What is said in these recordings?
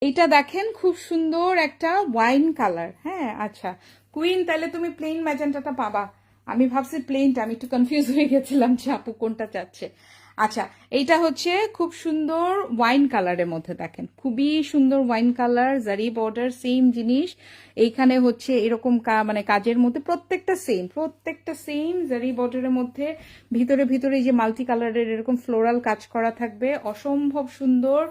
এইটা দেখেন খুব সুন্দর একটা ওয়াইন কালার। হ্যাঁ আচ্ছা কুইন, তাহলে তুমি প্লেন ম্যাজেন্টাটা পাবা। আমি ভাবছি প্লেনটা, আমি একটু কনফিউজ হয়ে গেছিলাম যে আপু কোনটা চাচ্ছে। আচ্ছা, এইটা হচ্ছে খুব সুন্দর ওয়াইন কালারের মধ্যে, দেখেন খুবই সুন্দর ওয়াইন কালার, জারি বর্ডার, সেম জিনিস। এইখানে হচ্ছে এরকম মানে কাজের মধ্যে প্রত্যেকটা সেম জারি বর্ডারের মধ্যে, ভিতরে ভিতরে এই যে মাল্টি কালারের এরকম ফ্লোরাল কাজ করা থাকবে, অসম্ভব সুন্দর।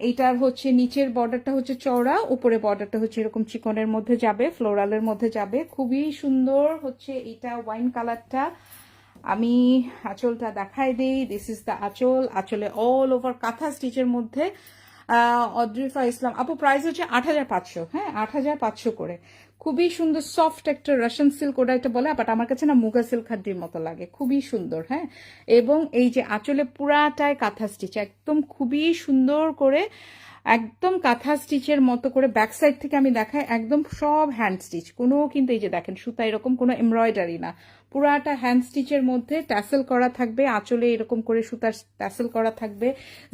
এইটার হচ্ছে নিচের বর্ডারটা হচ্ছে চওড়া, উপরে বর্ডারটা হচ্ছে এরকম চিকনের মধ্যে যাবে, ফ্লোরালের মধ্যে যাবে, খুবই সুন্দর হচ্ছে এইটা ওয়াইন কালারটা। আমি আঁচলটা দেখাই দিই, দিস ইজ দ্য আঁচল। আঁচলে অল ওভার কাঁথা স্টিচের মধ্যে। অদ্রিফা ইসলাম আপু, প্রাইস হচ্ছে ৮৫০০। হ্যাঁ ৮৫০০ করে। খুবই সুন্দর সফট একটা রাশিয়ান সিল্ক, ওটা এটা বলে, বাট আমার কাছে না মুগা সিল্ক হাড্ডির মতো লাগে, খুবই সুন্দর। হ্যাঁ, এবং এই যে আঁচলে পুরাটায় কাঁথা স্টিচ, একদম খুবই সুন্দর করে, একদম কাঁথা স্টিচের মতো করে। ব্যাক সাইড থেকে আমি দেখাই, একদম সব হ্যান্ড স্টিচ, কোনো কিন্তু এই যে দেখেন সুতা এরকম কোনো এমব্রয়ডারি না, পুরাটা হ্যান্ড স্টিচের মধ্যে ট্যাসেল করা থাকবে, আঁচলে এরকম করে সুতার ট্যাসেল করা থাকবে,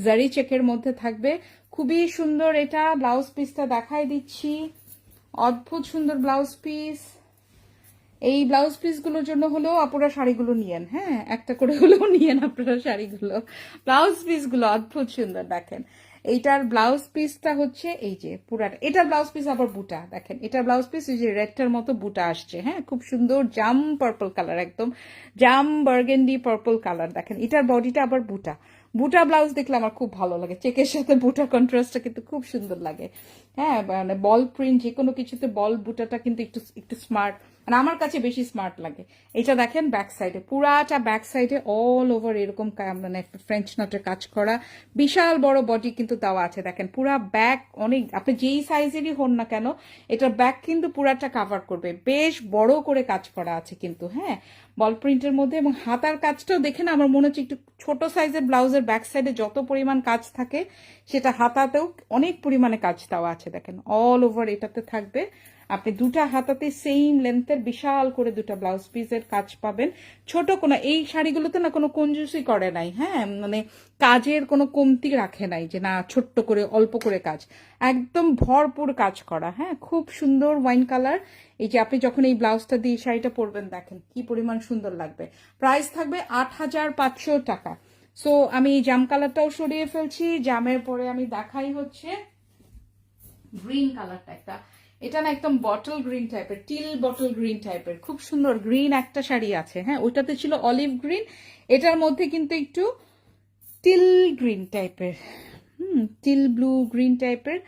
জারি চেকের মধ্যে থাকবে, খুবই সুন্দর। এটা ব্লাউজ পিসটা দেখাই দিচ্ছি, অদ্ভুত সুন্দর ব্লাউজ পিস। এই ব্লাউজ পিসগুলোর জন্য হলেও আপনারা শাড়িগুলো নিয়েন, হ্যাঁ একটা করে হলেও নিয়েন আপনারা শাড়িগুলো। ব্লাউজ পিসগুলো অদ্ভুত সুন্দর, দেখেন এইটার ব্লাউজ পিসটা হচ্ছে এই যে পুরাটা, এটার ব্লাউজ পিস আবার বুটা, দেখেন এটার ব্লাউজ পিস এই যে রেডটার মতো বুটা আসছে। হ্যাঁ, খুব সুন্দর জাম পার্পল কালার, একদম জাম বার্গেন্ডি পার্পল কালার। দেখেন এটার বডিটা আবার বুটা, বুটা ব্লাউজ দেখলে আমার খুব ভালো লাগে, চেকের সাথে বুটা কন্ট্রাস্টটা কিন্তু খুব সুন্দর লাগে। হ্যাঁ, মানে বল প্রিন্ট যে কোনো কিছুতে বল বুটাটা কিন্তু একটু একটু স্মার্ট, মানে আমার কাছে বেশি স্মার্ট লাগে। এটা দেখেন ব্যাক সাইডে, পুরাটা ব্যাক সাইডে অল ওভার এরকম মানে ফ্রেঞ্চ নটের কাজ করা, বিশাল বড় বডি কিন্তু দেওয়া আছে। দেখেন পুরা ব্যাক, অনেক আপনি যেই সাইজেরই হন না কেন এটার ব্যাক কিন্তু পুরাটা কাভার করবে, বেশ বড় করে কাজ করা আছে কিন্তু। হ্যাঁ, বল প্রিন্টের মধ্যে, এবং হাতার কাজটাও দেখে না আমার মনে হচ্ছে একটু ছোট সাইজের ব্লাউজের ব্যাক সাইডে যত পরিমাণ কাজ থাকে সেটা হাতাতেও অনেক পরিমাণে কাজ দেওয়া আছে। দেখেন অল ওভার এটাতে থাকবে, আপনি দুটা হাতাতে সেম লেন্থের বিশাল করে দুটা ব্লাউজ পিসের কাজ পাবেন। ছোট কোনো, এই শাড়িগুলোতে না কোনো কঞ্জুসি করে নাই, হ্যাঁ মানে কাজের কোনো কমতি রাখে নাই যে না ছোট্ট করে অল্প করে কাজ, একদম ভরপুর কাজ করা। হ্যাঁ, খুব সুন্দর ওয়াইন কালার। এই যে আপনি যখন এই ব্লাউজটা দিয়ে শাড়িটা পরবেন দেখেন কি পরিমাণ সুন্দর লাগবে। প্রাইস থাকবে ৮৫০০ টাকা। সো আমি এই জাম কালারটাও সরিয়ে ফেলছি, জামের পরে আমি দেখাই হচ্ছে গ্রিন কালারটা একটা। এটা না একদম বটল গ্রিন টাইপের, টিল বটল গ্রিন টাইপের, খুব সুন্দর গ্রিন একটা শাড়ি আছে। হ্যাঁ, ওইটাতে ছিল অলিভ গ্রিন, এটার মধ্যে কিন্তু একটু টিল গ্রিন টাইপের, টিল ব্লু গ্রিন টাইপের।